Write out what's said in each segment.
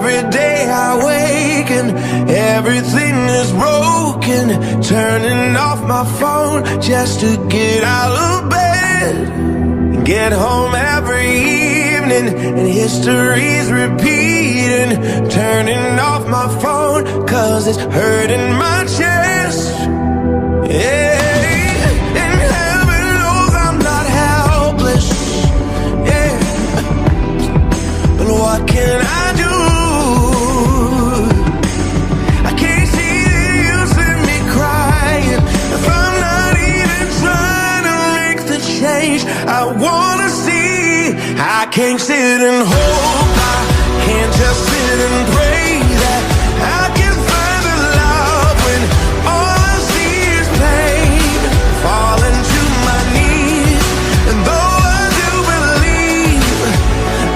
every day I wake and everything is broken. Turning off my phone just to get out of bed. Get home every evening and history's repeating. Turning off my phone cause it's hurting my chest. Yeah. And heaven knows I'm not helpless. Yeah. But what can I do? I can't see the use in me crying if I'm not even trying to make the change I wanna see. I can't sit and hope, I can't just sit and pray that I can find the love when all I see is pain. Falling to my knees, and though I do believe,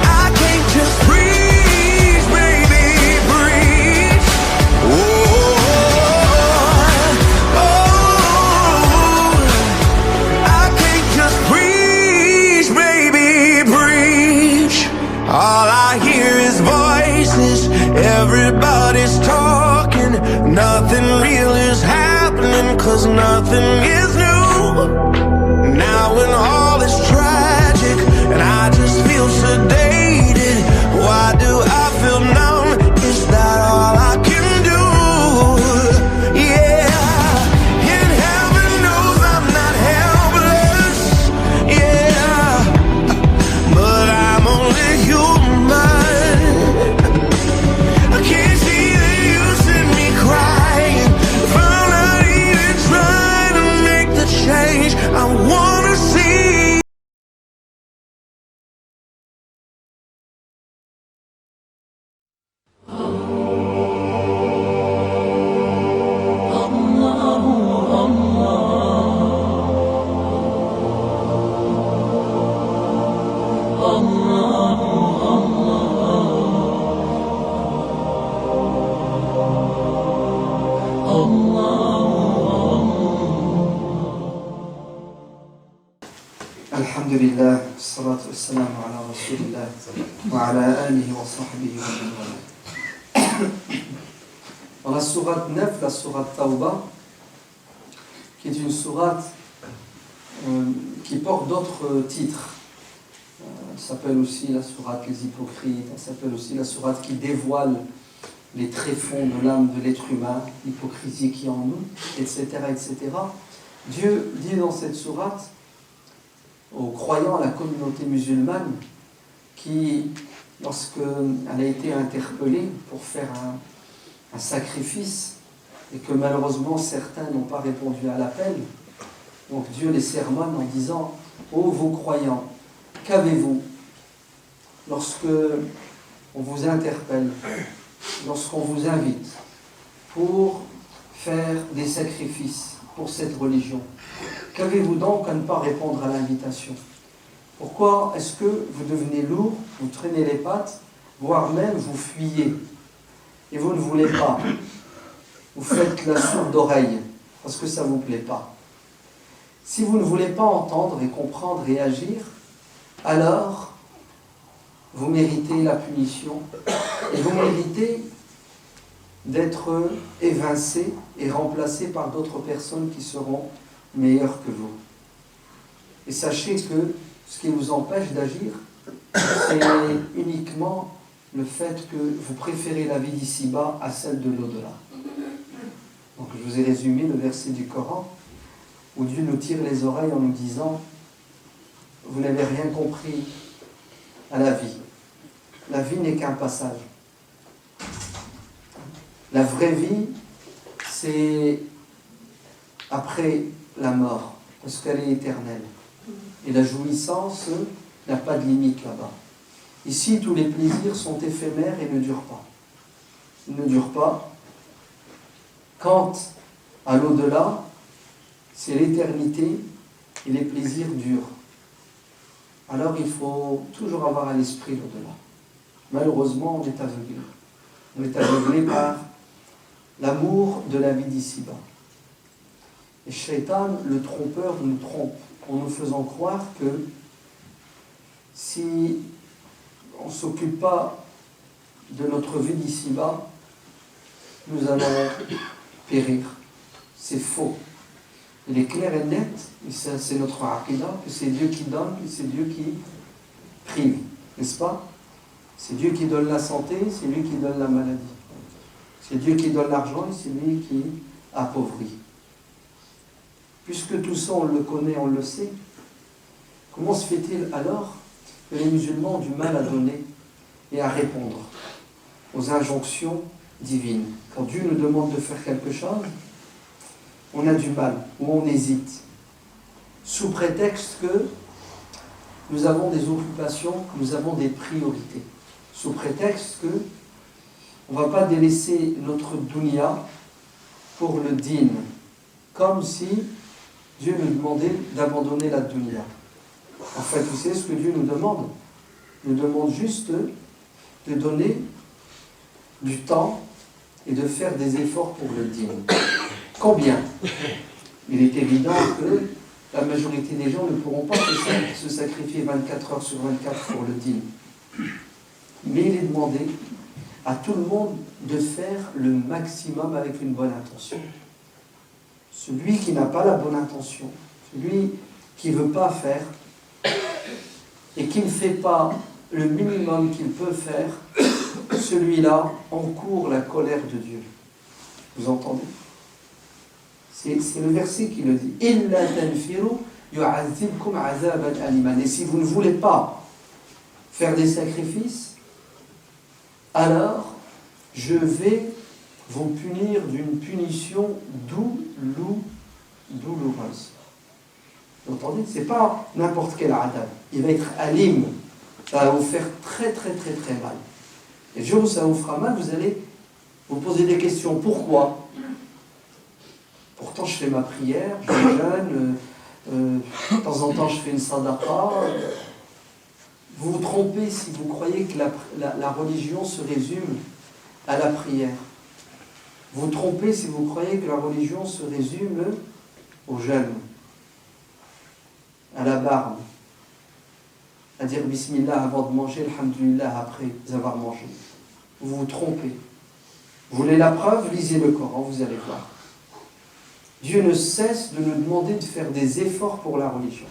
I can't just breathe, baby, breathe. I can't just breathe, baby, breathe. All I hear is voices, everybody's talking. Nothing real is happening, cause nothing is new. Now when all is tragic and I just feel sedated, why do I feel numb? Is that all I can do? Yeah. And heaven knows I'm not helpless. Yeah. But I'm only human. I can't see the use in me crying if I'm not even trying to make the change I wanna see. Alhamdulillah, salatu wassalamu ala rasulillah wa ala alihi wa sahbihi wa man wala. Dans la sourate 9, la sourate Tawbah, qui est une sourate qui porte d'autres titres. Elle s'appelle aussi la sourate Les Hypocrites, elle s'appelle aussi la sourate qui dévoile les tréfonds de l'âme de l'être humain, l'hypocrisie qui est en nous, etc., etc. Dieu dit dans cette sourate aux croyants, à la communauté musulmane, qui, lorsqu'elle a été interpellée pour faire un sacrifice, et que malheureusement certains n'ont pas répondu à l'appel, donc Dieu les sermonne en disant « Ô vous croyants, qu'avez-vous lorsque on vous interpelle, lorsqu'on vous invite pour faire des sacrifices pour cette religion? Qu'avez-vous donc à ne pas répondre à l'invitation? Pourquoi est-ce que vous devenez lourd, vous traînez les pattes, voire même vous fuyez, et vous ne voulez pas? Vous faites la sourde oreille parce que ça ne vous plaît pas. Si vous ne voulez pas entendre et comprendre et agir, alors vous méritez la punition et vous méritez d'être évincé et remplacé par d'autres personnes qui seront meilleures que vous. Et sachez que ce qui vous empêche d'agir, c'est uniquement le fait que vous préférez la vie d'ici-bas à celle de l'au-delà. Donc je vous ai résumé le verset du Coran où Dieu nous tire les oreilles en nous disant « Vous n'avez rien compris à la vie. La vie n'est qu'un passage. La vraie vie, c'est après la mort, parce qu'elle est éternelle. Et la jouissance n'a pas de limite là-bas. Ici, tous les plaisirs sont éphémères et ne durent pas. Ils ne durent pas. Quant à l'au-delà, c'est l'éternité et les plaisirs durent. Alors il faut toujours avoir à l'esprit l'au-delà. Malheureusement, on est aveuglé. On est aveuglé par l'amour de la vie d'ici-bas. Et Shaitan, le trompeur, nous trompe en nous faisant croire que si on ne s'occupe pas de notre vie d'ici-bas, nous allons périr. C'est faux. Il est clair et net, et ça, c'est notre aqidah, que c'est Dieu qui donne et c'est Dieu qui prive, n'est-ce pas? C'est Dieu qui donne la santé, c'est lui qui donne la maladie. C'est Dieu qui donne l'argent et c'est lui qui appauvrit. Puisque tout ça, on le connaît, on le sait, comment se fait-il alors que les musulmans ont du mal à donner et à répondre aux injonctions divines? Quand Dieu nous demande de faire quelque chose, on a du mal ou on hésite, sous prétexte que nous avons des occupations, nous avons des priorités, sous prétexte que on ne va pas délaisser notre dunya pour le din, comme si Dieu nous demandait d'abandonner la dunya. En fait, vous savez ce que Dieu nous demande? Il nous demande juste de donner du temps et de faire des efforts pour le din. Combien? Il est évident que la majorité des gens ne pourront pas se sacrifier 24 heures sur 24 pour le din. Mais il est demandé à tout le monde de faire le maximum avec une bonne intention. Celui qui n'a pas la bonne intention, celui qui ne veut pas faire et qui ne fait pas le minimum qu'il peut faire, celui-là encourt la colère de Dieu. Vous entendez? C'est le verset qui le dit. Illa tanfiru yu'azzibkum 'azaban aliman. Et si vous ne voulez pas faire des sacrifices, alors je vais vous punir d'une punition douloureuse. Vous entendez? C'est pas n'importe quel adab. Il va être alim. Ça va vous faire très très très très mal. Et le jour où ça vous fera mal, vous allez vous poser des questions. Pourquoi? Pourtant je fais ma prière, je jeûne, de temps en temps je fais une sadaqa. Vous vous trompez si vous croyez que la religion se résume à la prière. Vous vous trompez si vous croyez que la religion se résume au jeûne, à la barbe, à dire bismillah avant de manger, alhamdulillah après avoir mangé. Vous vous trompez. Vous voulez la preuve? Lisez le Coran, vous allez voir. Dieu ne cesse de nous demander de faire des efforts pour la religion.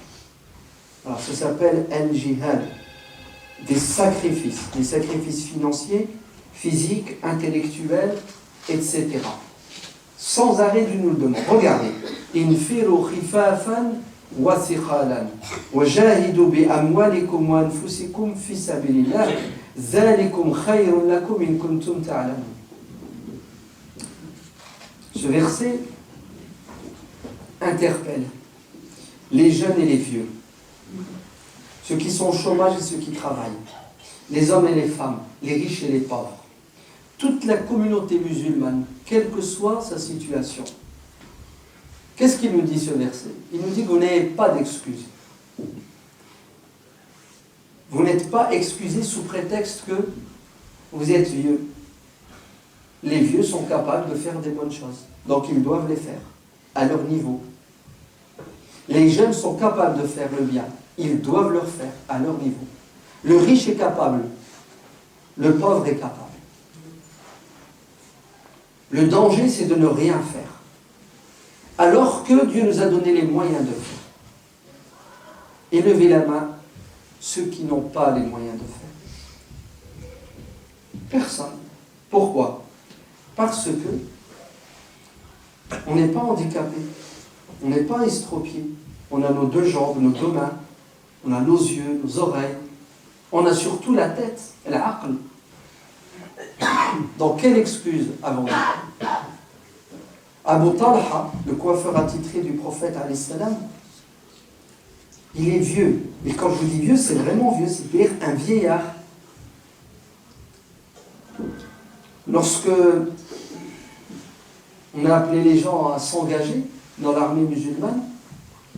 Alors ça s'appelle al-jihad, des sacrifices financiers, physiques, intellectuels, etc. Sans arrêt, Dieu nous le demande. Regardez. Infiru khifafan wa thiqalan wa jahidu bi amwalikum wa anfusikum fi sabilillah zalikum khayrun lakum in kuntum ta'lamun. Ce verset interpelle les jeunes et les vieux, ceux qui sont au chômage et ceux qui travaillent, les hommes et les femmes, les riches et les pauvres, toute la communauté musulmane, quelle que soit sa situation. Qu'est-ce qu'il nous dit ce verset? Il nous dit que vous n'avez pas d'excuses. Vous n'êtes pas excusés sous prétexte que vous êtes vieux. Les vieux sont capables de faire des bonnes choses, donc ils doivent les faire à leur niveau. Les jeunes sont capables de faire le bien, ils doivent le faire à leur niveau. Le riche est capable, le pauvre est capable. Le danger, c'est de ne rien faire, alors que Dieu nous a donné les moyens de faire. Élevez la main, ceux qui n'ont pas les moyens de faire. Personne. Pourquoi? Parce que on n'est pas handicapé, on n'est pas estropié. On a nos deux jambes, nos deux mains, on a nos yeux, nos oreilles, on a surtout la tête, l'aql. Donc quelle excuse avons-nous? Abu Talha, le coiffeur attitré du prophète alayhi salam, il est vieux. Et quand je vous dis vieux, c'est vraiment vieux, c'est-à-dire un vieillard. Lorsque on a appelé les gens à s'engager dans l'armée musulmane,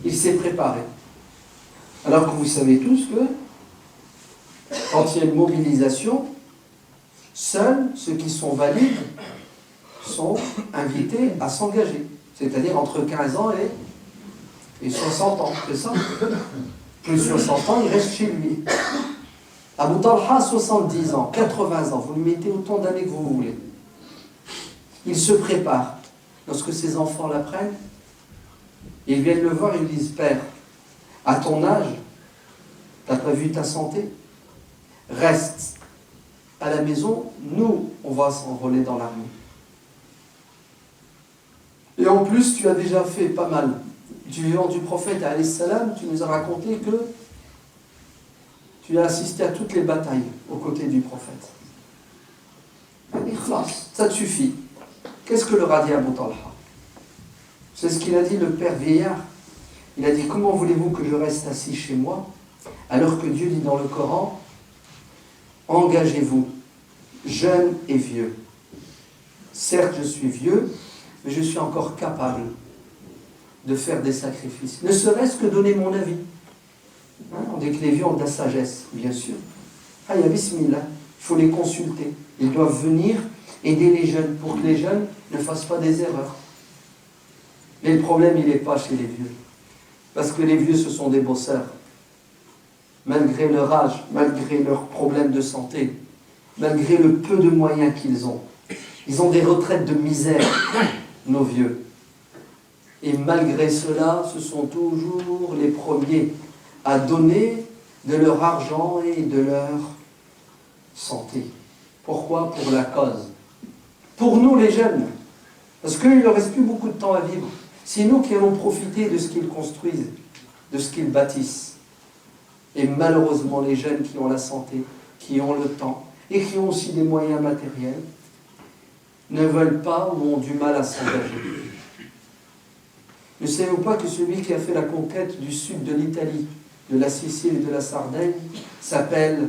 il s'est préparé. Alors que vous savez tous que quand il y a une mobilisation, seuls ceux qui sont valides sont invités à s'engager. C'est-à-dire entre 15 ans et 60 ans, c'est ça? Plus 60 ans, il reste chez lui. Abu Talha, 70 ans, 80 ans, vous lui mettez autant d'années que vous voulez. Il se prépare. Lorsque ses enfants l'apprennent, ils viennent le voir et lui disent: Père, à ton âge, tu n'as pas vu ta santé? Reste à la maison, nous, on va s'enrôler dans l'armée. Et en plus, tu as déjà fait pas mal. Du vivant du prophète, alayhi salam, tu nous as raconté que tu as assisté à toutes les batailles aux côtés du prophète. Ça te suffit. Qu'est-ce que leur a dit Abu Talha? C'est ce qu'il a dit le père vieillard. Il a dit: comment voulez-vous que je reste assis chez moi alors que Dieu dit dans le Coran: engagez-vous, jeunes et vieux. Certes, je suis vieux, mais je suis encore capable de faire des sacrifices. Ne serait-ce que donner mon avis. On dit que les vieux ont de la sagesse, bien sûr. Ah, il y a bismillah, il faut les consulter. Ils doivent venir aider les jeunes pour que les jeunes ne fassent pas des erreurs. Mais le problème, il n'est pas chez les vieux. Parce que les vieux, ce sont des bosseurs. Malgré leur âge, malgré leurs problèmes de santé, malgré le peu de moyens qu'ils ont. Ils ont des retraites de misère, nos vieux. Et malgré cela, ce sont toujours les premiers à donner de leur argent et de leur santé. Pourquoi? Pour la cause. Pour nous les jeunes. Parce qu'il ne leur reste plus beaucoup de temps à vivre. C'est nous qui allons profiter de ce qu'ils construisent, de ce qu'ils bâtissent. Et malheureusement, les jeunes qui ont la santé, qui ont le temps et qui ont aussi des moyens matériels, ne veulent pas ou ont du mal à s'engager. Ne savez-vous pas que celui qui a fait la conquête du sud de l'Italie, de la Sicile et de la Sardaigne, s'appelle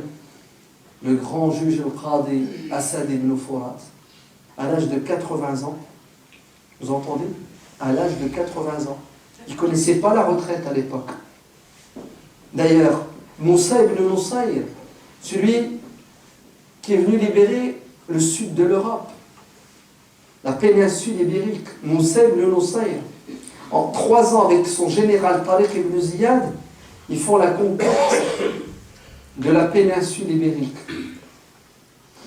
le grand juge al-Qadi Assad ibn Furat, à l'âge de 80 ans? Vous entendez? À l'âge de 80 ans. Il ne connaissait pas la retraite à l'époque. D'ailleurs, Moussa ibn Nusayr, celui qui est venu libérer le sud de l'Europe, la péninsule ibérique, Moussa ibn Nusayr, en 3 ans avec son général Tariq ibn Ziyad, ils font la conquête de la péninsule ibérique.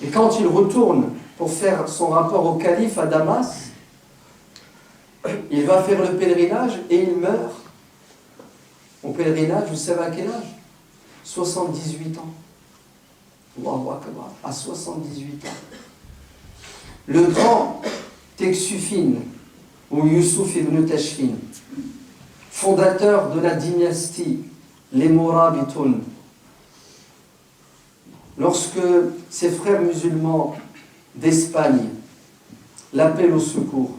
Et quand il retourne pour faire son rapport au calife à Damas, il va faire le pèlerinage et il meurt. Au pèlerinage, vous savez à quel âge? 78 ans. Allahu Akbar, à 78 ans. Le grand Texufin, ou Yusuf ibn Tashfin, fondateur de la dynastie, les Mourabitoun, lorsque ses frères musulmans d'Espagne l'appellent au secours,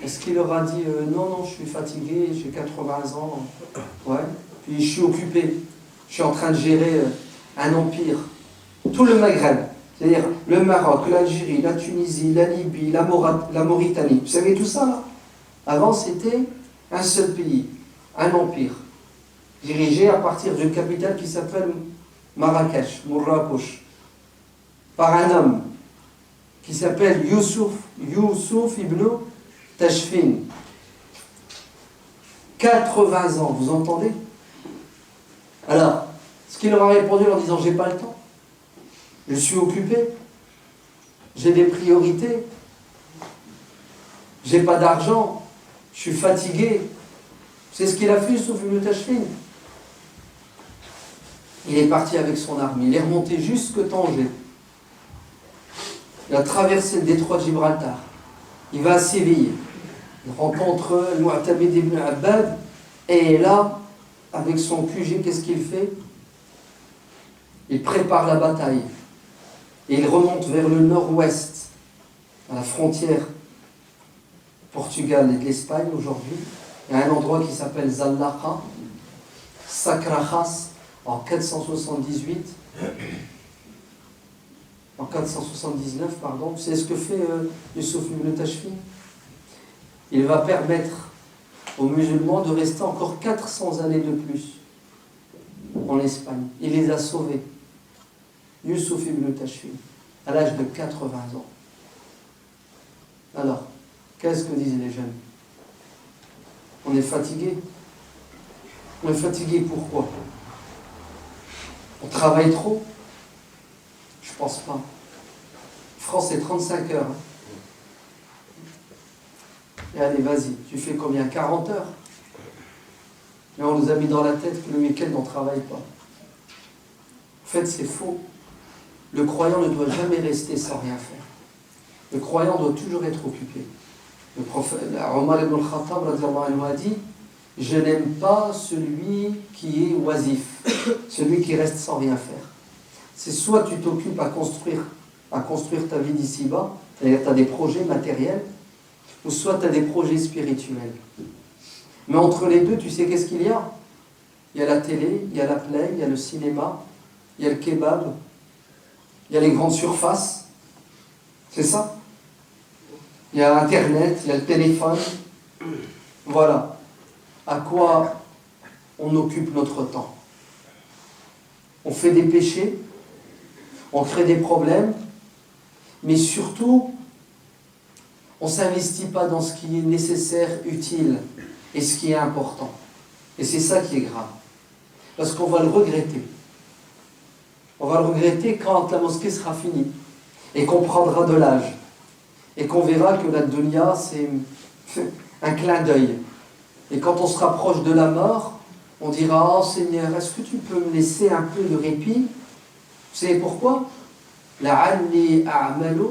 est-ce qu'il leur a dit non, je suis fatigué, j'ai 80 ans, ouais, puis je suis occupé, je suis en train de gérer un empire, tout le Maghreb, c'est-à-dire le Maroc, l'Algérie, la Tunisie, la Libye, la Mauritanie, vous savez tout ça là? Avant c'était un seul pays, un empire, dirigé à partir d'une capitale qui s'appelle Marrakech, par un homme qui s'appelle Yusuf ibn Tashfin. 80 ans, vous entendez? Alors, ce qu'il leur a répondu en disant: j'ai pas le temps, je suis occupé, j'ai des priorités, j'ai pas d'argent, je suis fatigué. C'est ce qu'il a fait, Yusuf ibn Tashfin. Il est parti avec son armée, il est remonté jusque Tanger. Il a traversé le détroit de Gibraltar. Il va à Séville. Il rencontre le Mu'tamid ibn Abbad. Et là, avec son QG, qu'est-ce qu'il fait? Il prépare la bataille. Et il remonte vers le nord-ouest, à la frontière Portugal et de l'Espagne aujourd'hui. Il y a un endroit qui s'appelle Zallaqa, Sacrajas, en 478. En 479, pardon. Vous savez ce que fait Yusuf ibn Tashfin? Il va permettre aux musulmans de rester encore 400 années de plus en Espagne. Il les a sauvés. Yusuf ibn Tashfin, à l'âge de 80 ans. Alors, qu'est-ce que disent les jeunes? On est fatigué. On est fatigué pourquoi? On travaille trop. pense pas. France, c'est 35 heures. Et allez, vas-y, tu fais combien? 40 heures? Mais on nous a mis dans la tête que le week-end, on ne travaille pas. En fait, c'est faux. Le croyant ne doit jamais rester sans rien faire. Le croyant doit toujours être occupé. Le prophète Omar ibn al-Khattab a dit: je n'aime pas celui qui est oisif, celui qui reste sans rien faire. C'est soit tu t'occupes à construire ta vie d'ici-bas, c'est-à-dire tu as des projets matériels, ou soit tu as des projets spirituels. Mais entre les deux, tu sais qu'est-ce qu'il y a? Il y a la télé, il y a la play, il y a le cinéma, il y a le kebab, il y a les grandes surfaces. C'est ça? Il y a Internet, il y a le téléphone. Voilà. À quoi on occupe notre temps? On fait des péchés, on crée des problèmes, mais surtout, on ne s'investit pas dans ce qui est nécessaire, utile, et ce qui est important. Et c'est ça qui est grave. Parce qu'on va le regretter. On va le regretter quand la mosquée sera finie, et qu'on prendra de l'âge, et qu'on verra que la dunya, c'est un clin d'œil. Et quand on se rapproche de la mort, on dira: oh Seigneur, est-ce que tu peux me laisser un peu de répit? Vous savez pourquoi? La'alli a'malu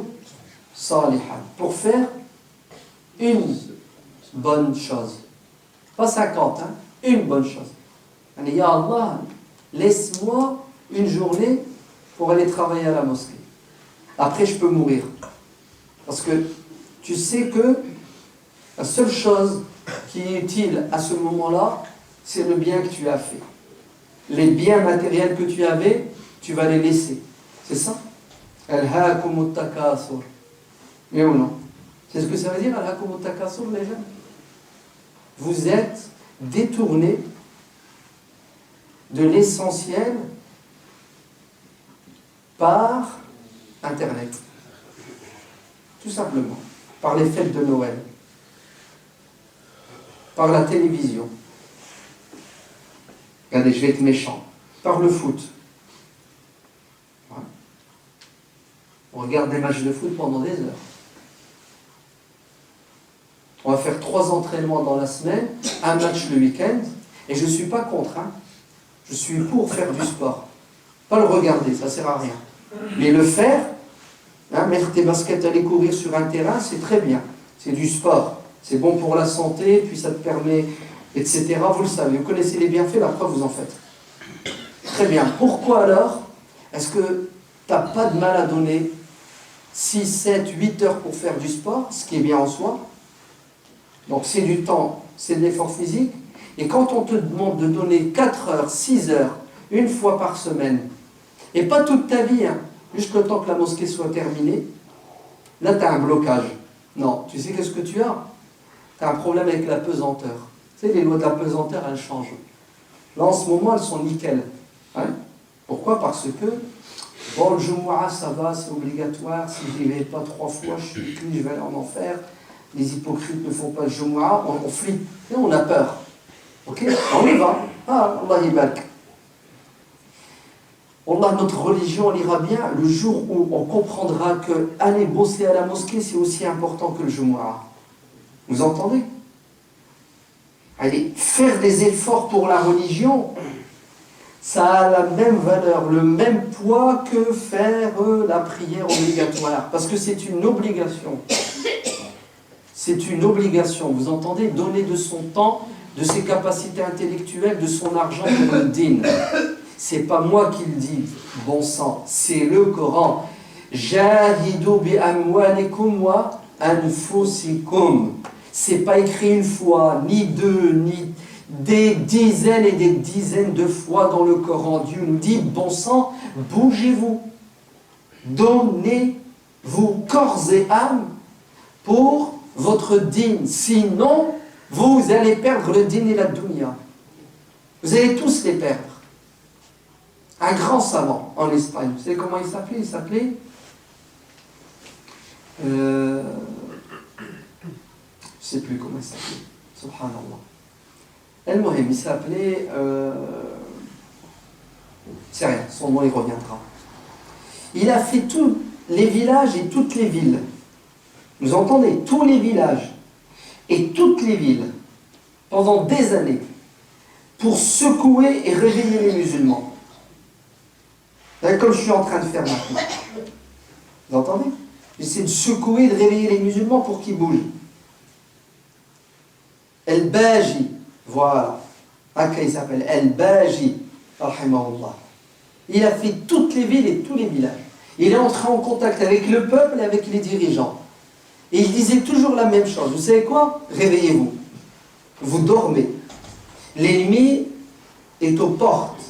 salihan. Pour faire une bonne chose. Pas 50, hein? Une bonne chose. Ya Allah, laisse-moi une journée pour aller travailler à la mosquée. Après, je peux mourir. Parce que tu sais que la seule chose qui est utile à ce moment-là, c'est le bien que tu as fait. Les biens matériels que tu avais, tu vas les laisser. C'est ça? Alhaakumut takasur. Mais ou non? C'est ce que ça veut dire, alhaakumut takasur, les gens? Vous êtes détournés de l'essentiel par Internet. Tout simplement. Par les fêtes de Noël. Par la télévision. Regardez, je vais être méchant. Par le foot. Ouais. On regarde des matchs de foot pendant des heures. On va faire 3 entraînements dans la semaine, un match le week-end, et je ne suis pas contre. Hein. Je suis pour faire du sport. Pas le regarder, ça ne sert à rien. Mais le faire, hein, mettre tes baskets, aller courir sur un terrain, c'est très bien. C'est du sport. C'est bon pour la santé, puis ça te permet, etc. Vous le savez, vous connaissez les bienfaits, la preuve vous en faites. Très bien. Pourquoi alors est-ce que tu n'as pas de mal à donner 6, 7, 8 heures pour faire du sport, ce qui est bien en soi? Donc c'est du temps, c'est de l'effort physique. Et quand on te demande de donner 4 heures, 6 heures, une fois par semaine, et pas toute ta vie, hein, jusqu'au temps que la mosquée soit terminée, là tu as un blocage. Non, tu sais qu'est-ce que tu as? Tu as un problème avec la pesanteur. Tu sais, les lois de la pesanteur, elles changent. Là, en ce moment, elles sont nickel. Hein? Pourquoi? Parce que, bon, le Jumu'ah, ça va, c'est obligatoire. Si je n'y vais pas 3 fois, je suis cuit, je vais aller en enfer. Les hypocrites ne font pas le Jumu'ah, on flippe. Et on a peur. Ok? On y va. Ah, Allah yibak. Allah, notre religion, elle ira bien le jour où on comprendra que aller bosser à la mosquée, c'est aussi important que le Jumu'ah. Vous entendez? Allez, faire des efforts pour la religion, ça a la même valeur, le même poids que faire la prière obligatoire. Parce que c'est une obligation. C'est une obligation, vous entendez? Donner de son temps, de ses capacités intellectuelles, de son argent pour le din. C'est pas moi qui le dis, bon sang, c'est le Coran. Jahidu bi amwalikum wa anfusikum. C'est pas écrit une fois, ni deux, ni des dizaines et des dizaines de fois dans le Coran. Dieu nous dit, bon sang, bougez-vous. Donnez-vous corps et âme pour votre dîne. Sinon, vous allez perdre le dîne et la dunya. Vous allez tous les perdre. Un grand savant en Espagne, vous savez comment il s'appelait? Il s'appelait je ne sais plus comment il s'appelait. Subhanallah. El-Mohim, il s'appelait c'est rien, son nom il reviendra. Il a fait tous les villages et toutes les villes. Vous entendez? Tous les villages et toutes les villes, pendant des années, pour secouer et réveiller les musulmans. Comme je suis en train de faire maintenant. Vous entendez? J'essaie de secouer et de réveiller les musulmans pour qu'ils bougent. El-Baji, voilà. Il s'appelle El-Baji, rahimahullah. Il a fait toutes les villes et tous les villages. Il est entré en contact avec le peuple et avec les dirigeants. Et il disait toujours la même chose. Vous savez quoi? Réveillez-vous. Vous dormez. L'ennemi est aux portes.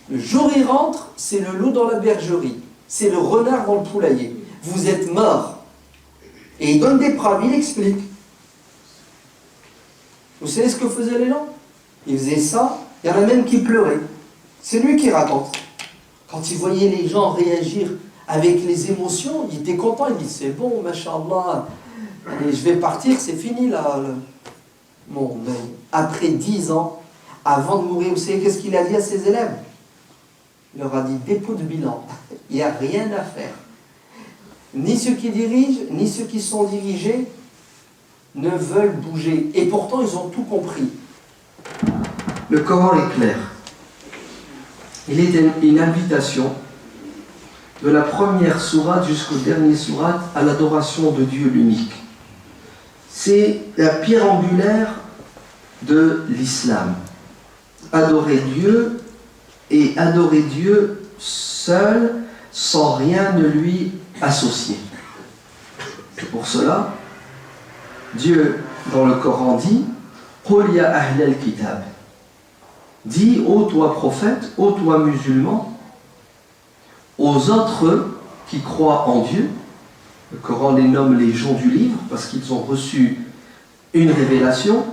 Le jour il rentre, c'est le loup dans la bergerie. C'est le renard dans le poulailler. Vous êtes morts. Et il donne des preuves, il explique. Vous savez ce que faisaient les gens? Ils faisaient ça, il y en a même qui pleuraient. C'est lui qui raconte. Quand il voyait les gens réagir avec les émotions, il était content, il dit c'est bon, machallah, allez, je vais partir, c'est fini là. Bon, mais après 10 ans, avant de mourir, vous savez qu'est-ce qu'il a dit à ses élèves? Il leur a dit dépôt de bilan, il n'y a rien à faire. Ni ceux qui dirigent, ni ceux qui sont dirigés ne veulent bouger. Et pourtant, ils ont tout compris. Le Coran est clair. Il est une invitation de la première sourate jusqu'au dernier sourate à l'adoration de Dieu l'unique. C'est la pierre angulaire de l'islam. Adorer Dieu et adorer Dieu seul, sans rien ne lui associer. C'est pour cela, Dieu, dans le Coran, dit « Qul ya ahl al-kitab » Dis, ô toi prophète, ô toi musulman, aux autres qui croient en Dieu, le Coran les nomme les gens du livre parce qu'ils ont reçu une révélation,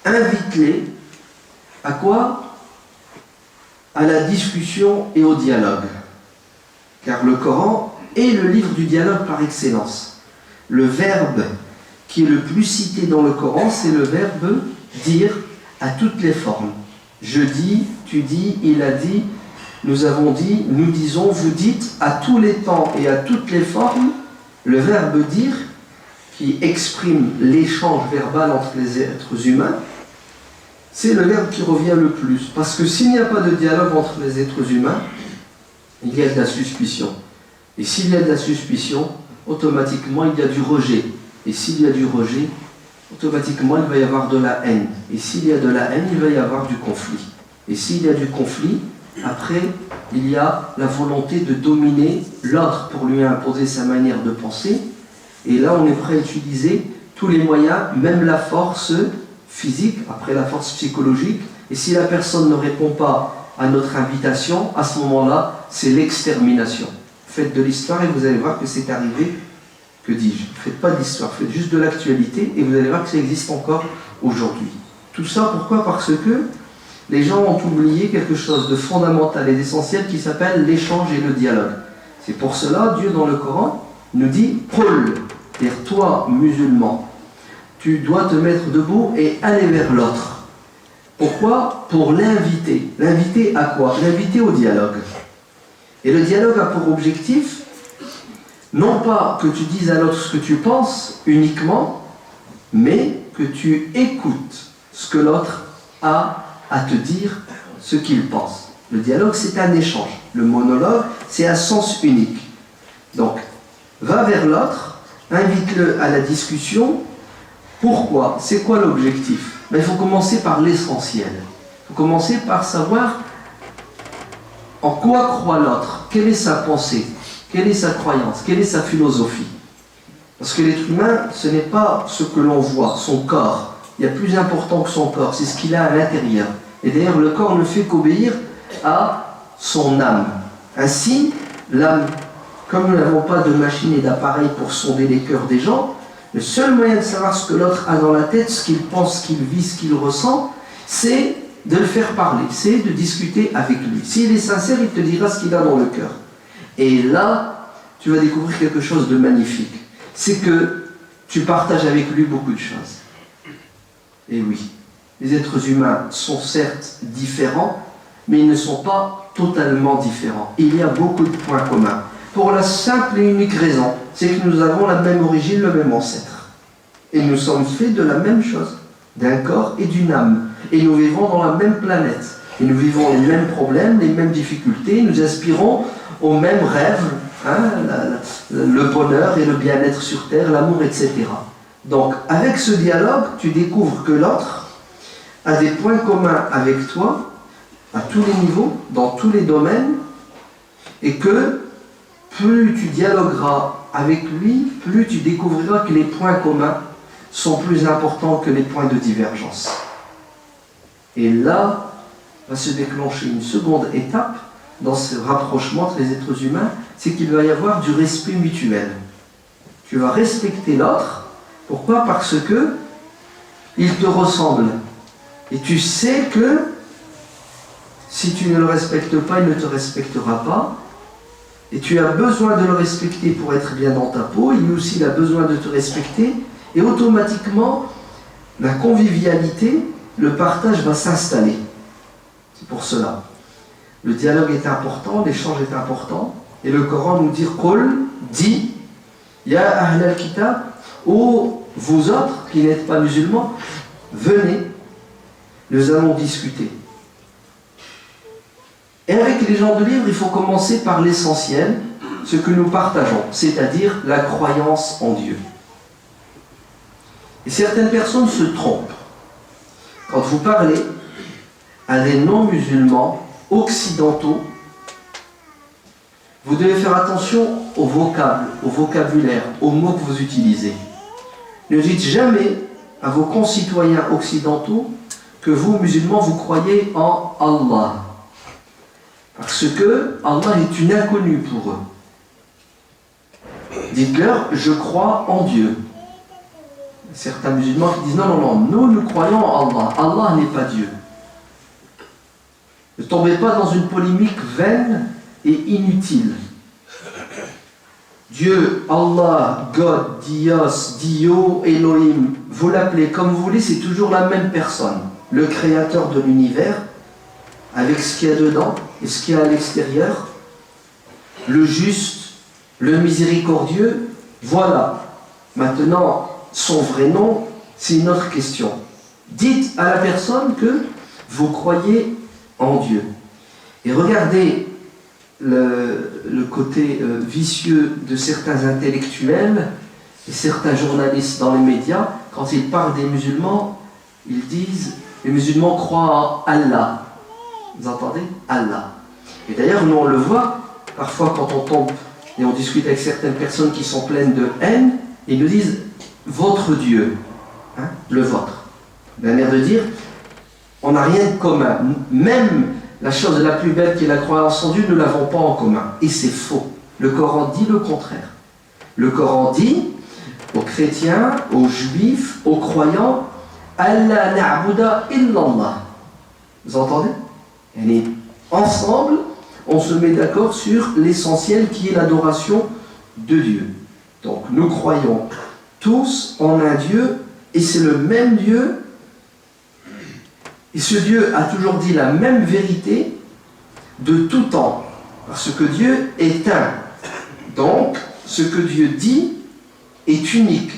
invite-les à quoi? À la discussion et au dialogue. Car le Coran est le livre du dialogue par excellence. Le verbe qui est le plus cité dans le Coran, c'est le verbe dire à toutes les formes. Je dis, tu dis, il a dit, nous avons dit, nous disons, vous dites, à tous les temps et à toutes les formes, le verbe dire, qui exprime l'échange verbal entre les êtres humains, c'est le verbe qui revient le plus. Parce que s'il n'y a pas de dialogue entre les êtres humains, il y a de la suspicion. Et s'il y a de la suspicion, automatiquement il y a du rejet. Et s'il y a du rejet, automatiquement il va y avoir de la haine. Et s'il y a de la haine, il va y avoir du conflit. Et s'il y a du conflit, après, il y a la volonté de dominer l'autre pour lui imposer sa manière de penser. Et là, on est prêt à utiliser tous les moyens, même la force physique, après la force psychologique. Et si la personne ne répond pas à notre invitation, à ce moment-là, c'est l'extermination. Faites de l'histoire et vous allez voir que c'est arrivé. Que dis-je? Faites pas de l'histoire, faites juste de l'actualité et vous allez voir que ça existe encore aujourd'hui. Tout ça, pourquoi? Parce que les gens ont oublié quelque chose de fondamental et d'essentiel qui s'appelle l'échange et le dialogue. C'est pour cela, Dieu dans le Coran nous dit « Qul », c'est-à-dire toi, musulman, tu dois te mettre debout et aller vers l'autre. Pourquoi? Pour l'inviter. L'inviter à quoi? L'inviter au dialogue. Et le dialogue a pour objectif non pas que tu dises à l'autre ce que tu penses uniquement, mais que tu écoutes ce que l'autre a à te dire, ce qu'il pense. Le dialogue, c'est un échange. Le monologue, c'est un sens unique. Donc, va vers l'autre, invite-le à la discussion. Pourquoi? C'est quoi l'objectif? Il faut commencer par l'essentiel. Il faut commencer par savoir en quoi croit l'autre, quelle est sa pensée, quelle est sa croyance, quelle est sa philosophie. Parce que l'être humain, ce n'est pas ce que l'on voit, son corps. Il y a plus important que son corps, c'est ce qu'il a à l'intérieur. Et d'ailleurs, le corps ne fait qu'obéir à son âme. Ainsi, l'âme, comme nous n'avons pas de machine et d'appareil pour sonder les cœurs des gens, le seul moyen de savoir ce que l'autre a dans la tête, ce qu'il pense, ce qu'il vit, ce qu'il ressent, c'est de le faire parler, c'est de discuter avec lui. S'il est sincère, il te dira ce qu'il a dans le cœur. Et là, tu vas découvrir quelque chose de magnifique. C'est que tu partages avec lui beaucoup de choses. Et oui, les êtres humains sont certes différents, mais ils ne sont pas totalement différents. Il y a beaucoup de points communs. pour la simple et unique raison, c'est que nous avons la même origine, le même ancêtre. Et nous sommes faits de la même chose, d'un corps et d'une âme. Et nous vivons dans la même planète. Et nous vivons les mêmes problèmes, les mêmes difficultés, nous aspirons aux mêmes rêves, hein, le bonheur et le bien-être sur terre, l'amour, etc. Donc, avec ce dialogue, tu découvres que l'autre a des points communs avec toi, à tous les niveaux, dans tous les domaines, et que plus tu dialogueras avec lui, plus tu découvriras que les points communs sont plus importants que les points de divergence. Et là, va se déclencher une seconde étape dans ce rapprochement entre les êtres humains, c'est qu'il va y avoir du respect mutuel. Tu vas respecter l'autre. Pourquoi ? Parce que il te ressemble. Et tu sais que si tu ne le respectes pas, il ne te respectera pas. Et tu as besoin de le respecter pour être bien dans ta peau. Il aussi a besoin de te respecter. Et automatiquement, la convivialité, le partage va s'installer. C'est pour cela. Le dialogue est important, l'échange est important. Et le Coran nous dit, Qul, dit, Ya Ahl al-Kitab, ô vous autres qui n'êtes pas musulmans, venez, nous allons discuter. Et avec les gens de livre, il faut commencer par l'essentiel, ce que nous partageons, c'est-à-dire la croyance en Dieu. Et certaines personnes se trompent. Quand vous parlez à des non-musulmans occidentaux, vous devez faire attention au vocabulaire, aux mots que vous utilisez. Ne dites jamais à vos concitoyens occidentaux que vous, musulmans, vous croyez en Allah. Parce que Allah est une inconnue pour eux. Dites-leur, je crois en Dieu. Certains musulmans qui disent, non, nous croyons en Allah. Allah n'est pas Dieu. Ne tombez pas dans une polémique vaine et inutile. Dieu, Allah, God, Dios, Dio, Elohim, vous l'appelez comme vous voulez, c'est toujours la même personne. Le créateur de l'univers, avec ce qu'il y a dedans et ce qu'il y a à l'extérieur, le juste, le miséricordieux, voilà. Maintenant, son vrai nom, c'est une autre question. Dites à la personne que vous croyez en Dieu. Et regardez le côté vicieux de certains intellectuels et certains journalistes dans les médias. Quand ils parlent des musulmans, ils disent les musulmans croient en Allah. Vous entendez ? Allah. Et d'ailleurs, nous on le voit, parfois quand on tombe et on discute avec certaines personnes qui sont pleines de haine, ils nous disent votre Dieu, hein, le vôtre. La manière de dire, on n'a rien de commun. Même la chose la plus belle qui est la croyance en Dieu, nous ne l'avons pas en commun. Et c'est faux. Le Coran dit le contraire. Le Coran dit aux chrétiens, aux juifs, aux croyants, Allah na'buda illallah. Vous entendez ? Et ensemble, on se met d'accord sur l'essentiel qui est l'adoration de Dieu. Donc nous croyons tous en un Dieu, et c'est le même Dieu. Et ce Dieu a toujours dit la même vérité de tout temps, parce que Dieu est un. Donc, ce que Dieu dit est unique.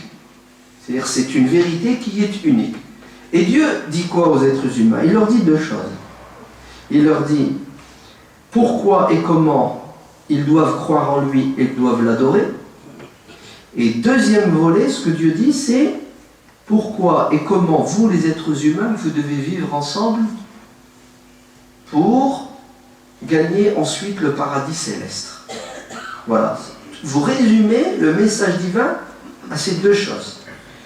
C'est-à-dire c'est une vérité qui est unique. Et Dieu dit quoi aux êtres humains ? Il leur dit deux choses. Il leur dit pourquoi et comment ils doivent croire en lui et doivent l'adorer. Et deuxième volet, ce que Dieu dit, c'est pourquoi et comment vous, les êtres humains, vous devez vivre ensemble pour gagner ensuite le paradis céleste. Voilà. Vous résumez le message divin à ces deux choses.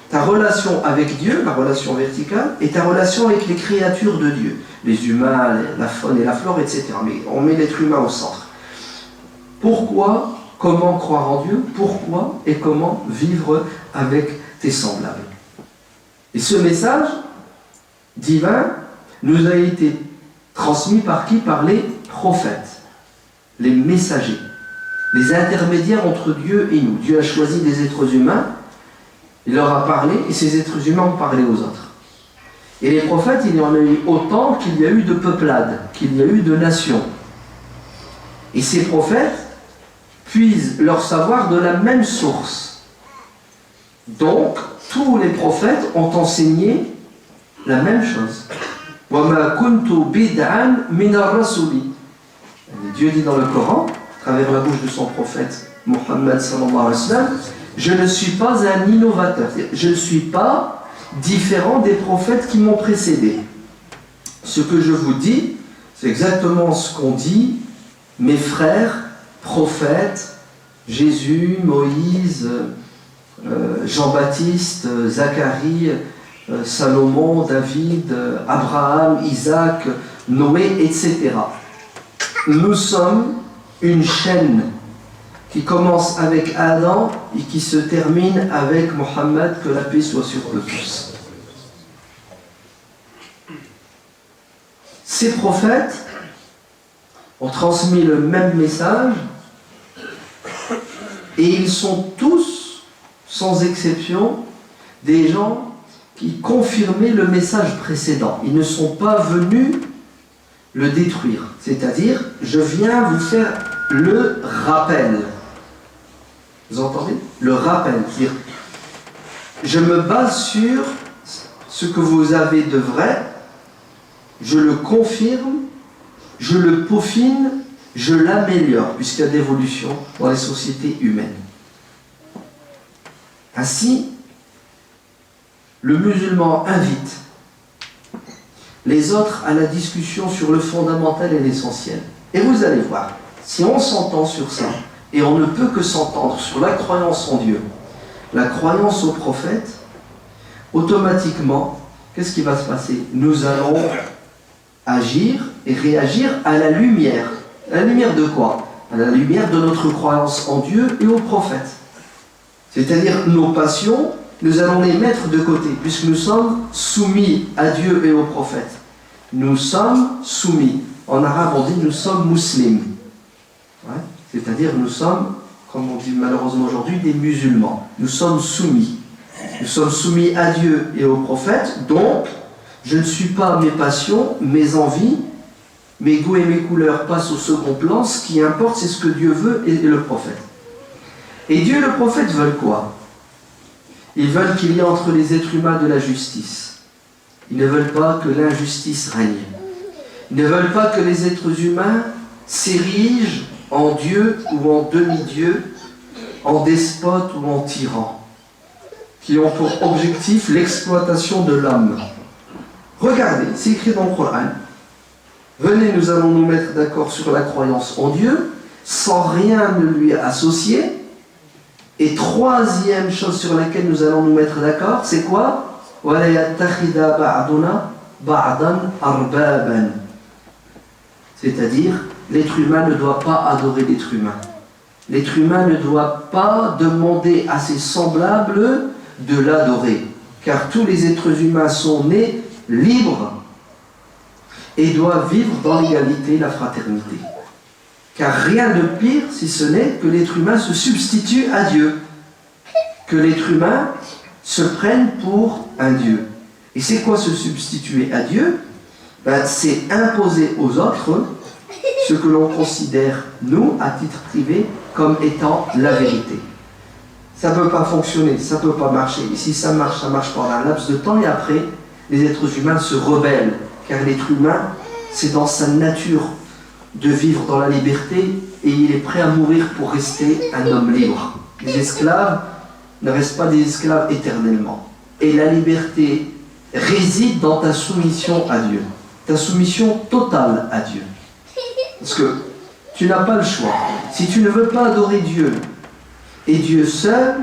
Ta relation avec Dieu, la relation verticale, et ta relation avec les créatures de Dieu. Les humains, la faune et la flore, etc. Mais on met l'être humain au centre. Pourquoi, comment croire en Dieu ? Pourquoi et comment vivre avec tes semblables ? Et ce message divin nous a été transmis par qui ? Par les prophètes, les messagers, les intermédiaires entre Dieu et nous. Dieu a choisi des êtres humains, il leur a parlé, et ces êtres humains ont parlé aux autres. Et les prophètes, il y en a eu autant qu'il y a eu de peuplades, qu'il y a eu de nations. Et ces prophètes, puisent leur savoir de la même source. Donc, tous les prophètes ont enseigné la même chose. وَمَا كُنْتُ بِدْعًا مِنَ الرَّسُولِ. Dieu dit dans le Coran, à travers la bouche de son prophète Muhammad sallallahu alayhi wa sallam, je ne suis pas un innovateur, je ne suis pas différent des prophètes qui m'ont précédé. Ce que je vous dis, c'est exactement ce qu'ont dit mes frères prophètes, Jésus, Moïse, Jean-Baptiste, Zacharie, Salomon, David, Abraham, Isaac, Noé, etc. Nous sommes une chaîne qui commence avec Adam et qui se termine avec Mohammed, que la paix soit sur eux tous. Ces prophètes ont transmis le même message et ils sont tous, sans exception, des gens qui confirmaient le message précédent. Ils ne sont pas venus le détruire. C'est-à-dire, je viens vous faire le rappel. Vous entendez? Le rappel. C'est-à-dire, je me base sur ce que vous avez de vrai, je le confirme, je le peaufine, je l'améliore, puisqu'il y a d'évolution dans les sociétés humaines. Ainsi, le musulman invite les autres à la discussion sur le fondamental et l'essentiel. Et vous allez voir, si on s'entend sur ça, et on ne peut que s'entendre sur la croyance en Dieu, la croyance au prophète, automatiquement, qu'est-ce qui va se passer? Nous allons agir et réagir à la lumière. À la lumière de quoi? À la lumière de notre croyance en Dieu et au prophète. C'est-à-dire nos passions, nous allons les mettre de côté, puisque nous sommes soumis à Dieu et au prophète. Nous sommes soumis. En arabe, on dit nous sommes musulmans. Ouais. C'est-à-dire nous sommes, comme on dit malheureusement aujourd'hui, des musulmans. Nous sommes soumis. Nous sommes soumis à Dieu et au prophète. Donc, je ne suis pas mes passions, mes envies, mes goûts et mes couleurs passent au second plan. Ce qui importe, c'est ce que Dieu veut et le prophète. Et Dieu et le prophète veulent quoi? Ils veulent qu'il y ait entre les êtres humains de la justice. Ils ne veulent pas que l'injustice règne. Ils ne veulent pas que les êtres humains s'érigent en Dieu ou en demi-dieu, en despote ou en tyran, qui ont pour objectif l'exploitation de l'homme. Regardez, c'est écrit dans le Coran. Venez, nous allons nous mettre d'accord sur la croyance en Dieu, sans rien ne lui associer. Et troisième chose sur laquelle nous allons nous mettre d'accord, c'est quoi? C'est-à-dire, l'être humain ne doit pas adorer l'être humain. L'être humain ne doit pas demander à ses semblables de l'adorer. Car tous les êtres humains sont nés libres et doivent vivre dans l'égalité et la fraternité. Car rien de pire, si ce n'est que l'être humain se substitue à Dieu. Que l'être humain se prenne pour un Dieu. Et c'est quoi se substituer à Dieu? C'est imposer aux autres ce que l'on considère, nous, à titre privé, comme étant la vérité. Ça ne peut pas fonctionner, ça ne peut pas marcher. Et si ça marche pendant un laps de temps, et après, les êtres humains se rebellent. Car l'être humain, c'est dans sa nature de vivre dans la liberté, et il est prêt à mourir pour rester un homme libre. Les esclaves ne restent pas des esclaves éternellement. Et la liberté réside dans ta soumission à Dieu. Ta soumission totale à Dieu. Parce que tu n'as pas le choix. Si tu ne veux pas adorer Dieu et Dieu seul,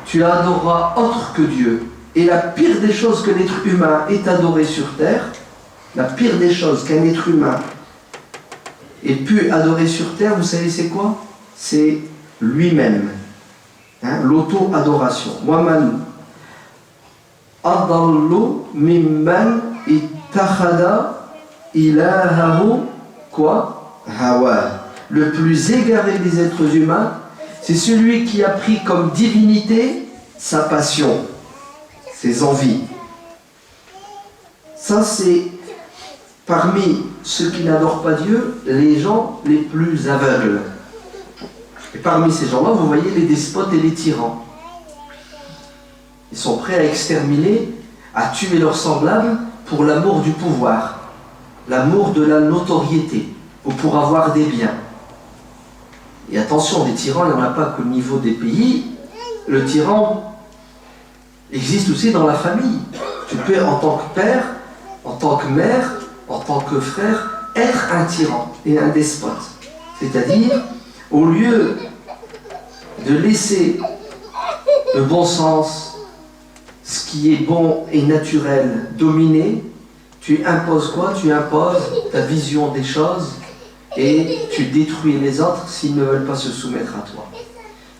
tu adoreras autre que Dieu. Et la pire des choses que l'être humain ait adoré sur terre, la pire des choses qu'un être humain ait pu adorer sur terre, vous savez c'est quoi? C'est lui-même. L'auto-adoration. Waman adallu mimman ittakhada ilahahu quoi? Hawa. Le plus égaré des êtres humains, c'est celui qui a pris comme divinité sa passion, ses envies. Ça, c'est parmi ceux qui n'adorent pas Dieu, les gens les plus aveugles. Et parmi ces gens-là, vous voyez les despotes et les tyrans. Ils sont prêts à exterminer, à tuer leurs semblables pour l'amour du pouvoir, l'amour de la notoriété, ou pour avoir des biens. Et attention, des tyrans, il n'y en a pas qu'au niveau des pays. Le tyran existe aussi dans la famille. Tu peux, en tant que père, en tant que mère, en tant que frère, être un tyran et un despote. C'est-à-dire, au lieu de laisser le bon sens, ce qui est bon et naturel, dominer, tu imposes quoi? Tu imposes ta vision des choses et tu détruis les autres s'ils ne veulent pas se soumettre à toi.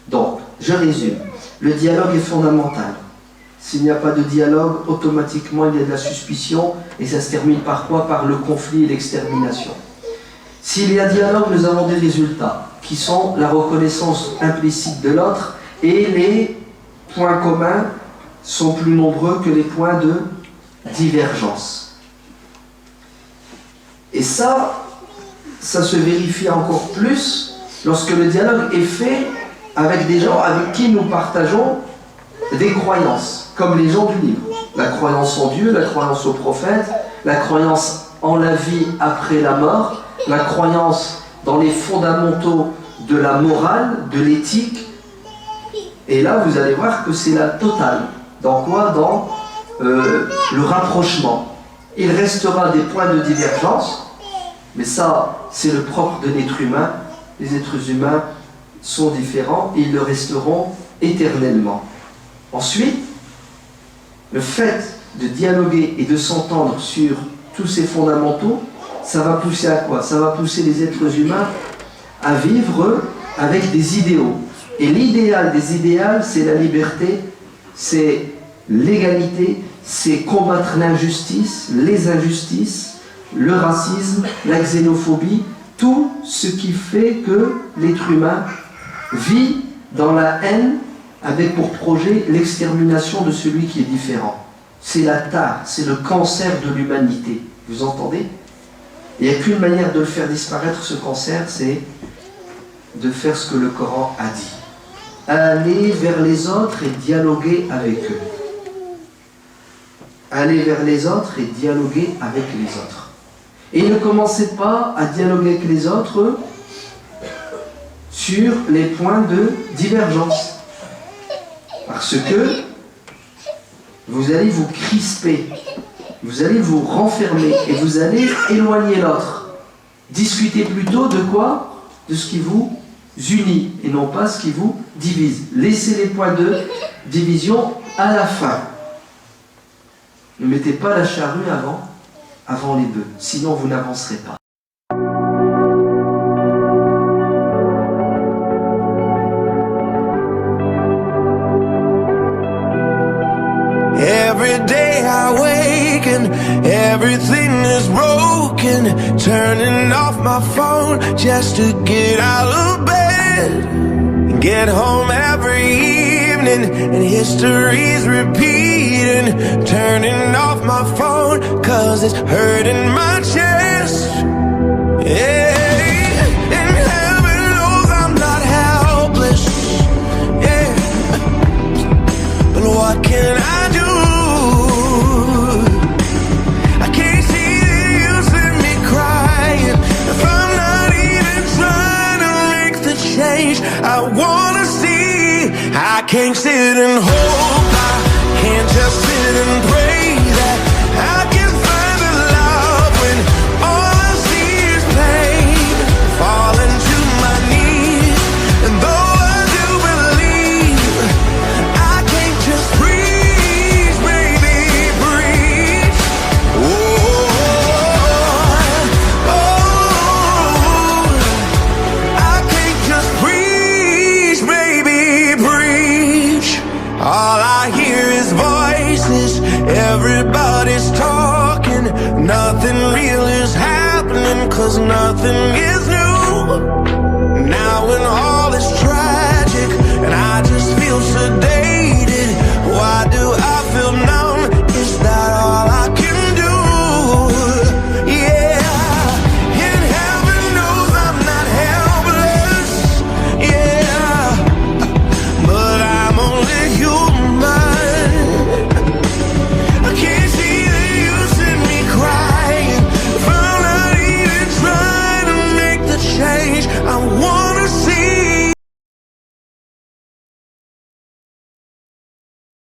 Donc, je résume. Le dialogue est fondamental. S'il n'y a pas de dialogue, automatiquement il y a de la suspicion et ça se termine par quoi? Par le conflit et l'extermination. S'il y a dialogue, nous avons des résultats qui sont la reconnaissance implicite de l'autre et les points communs sont plus nombreux que les points de divergence. Et ça se vérifie encore plus lorsque le dialogue est fait avec des gens avec qui nous partageons des croyances, comme les gens du livre. La croyance en Dieu, la croyance au prophète, la croyance en la vie après la mort, la croyance dans les fondamentaux de la morale, de l'éthique. Et là, vous allez voir que c'est la totale. Dans quoi? Dans le rapprochement. Il restera des points de divergence, mais ça, c'est le propre de l'être humain. Les êtres humains sont différents et ils le resteront éternellement. Ensuite, le fait de dialoguer et de s'entendre sur tous ces fondamentaux, ça va pousser à quoi? Ça va pousser les êtres humains à vivre avec des idéaux. Et l'idéal des idéaux, c'est la liberté, c'est l'égalité, c'est combattre l'injustice, les injustices, le racisme, la xénophobie, tout ce qui fait que l'être humain vit dans la haine avec pour projet l'extermination de celui qui est différent. C'est la tare, c'est le cancer de l'humanité. Vous entendez? Il n'y a qu'une manière de le faire disparaître, ce cancer, c'est de faire ce que le Coran a dit. Aller vers les autres et dialoguer avec eux. Aller vers les autres et dialoguer avec les autres. Et ne commencez pas à dialoguer avec les autres sur les points de divergence. Parce que vous allez vous crisper, vous allez vous renfermer et vous allez éloigner l'autre. Discutez plutôt de quoi? De ce qui vous unit et non pas ce qui vous divise. Laissez les points de division à la fin. Ne mettez pas la charrue avant les bœufs, sinon vous n'avancerez pas. Every day I wake and everything is broken. Turning off my phone just to get out of bed. Get home every evening and history's repeating. Turning off my phone cause it's hurting my chest. Yeah. And heaven knows I'm not helpless. Yeah. But what can I do? I wanna see. I can't sit and hope. I can't just sit and pray that I can find the love when all I see is pain. Falling to my knees, and though I do believe, I can't just breathe, baby, breathe. I can't just breathe, baby, breathe. All I hear is voices, everybody's talking. Nothing real is happening, cause nothing is new.